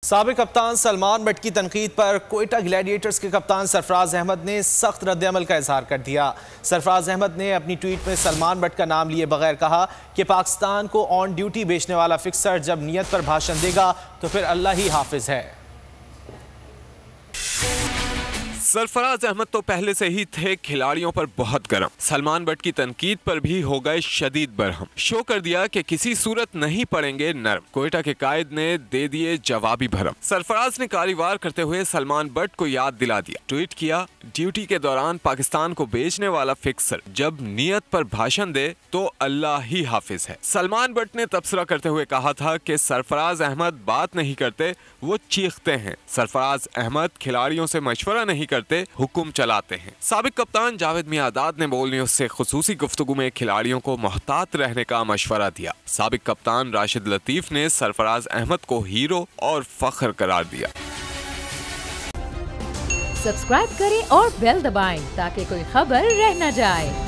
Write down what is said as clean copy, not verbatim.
साबिक कप्तान सलमान बट की तनकीद पर कोयटा ग्लैडिएटर्स के कप्तान सरफराज अहमद ने सख्त रद्द-ए-अमल का इजहार कर दिया। सरफराज अहमद ने अपनी ट्वीट में सलमान बट का नाम लिए बगैर कहा कि पाकिस्तान को ऑन ड्यूटी बेचने वाला फिक्सर जब नियत पर भाषण देगा तो फिर अल्लाह ही हाफिज है। सरफराज अहमद तो पहले से ही थे खिलाड़ियों पर बहुत गर्म। सलमान बट की तनकीद पर भी हो गए शदीद बरहम। शो कर दिया कि किसी सूरत नहीं पड़ेंगे नरम। कोयटा के कायद ने दे दिए जवाबी भरम। सरफराज ने कारीवार करते हुए सलमान बट को याद दिला दिया। ट्वीट किया, ड्यूटी के दौरान पाकिस्तान को बेचने वाला फिक्सर जब नियत पर भाषण दे तो अल्लाह ही हाफिज है। सलमान बट ने तबसरा करते हुए कहा था कि सरफराज अहमद बात नहीं करते, वो चीखते हैं। सरफराज अहमद खिलाड़ियों से मशवरा नहीं करते, हुक्म चलाते हैं। साबिक कप्तान जावेद मियादाद ने बोल न्यूज़ से खुसूसी गुफ्तगू में खिलाड़ियों को मोहतात रहने का मशवरा दिया। साबिक कप्तान राशिद लतीफ ने सरफराज अहमद को हीरो और फख्र करार दिया। सब्सक्राइब करें और बेल दबाएं ताकि कोई खबर रह न जाए।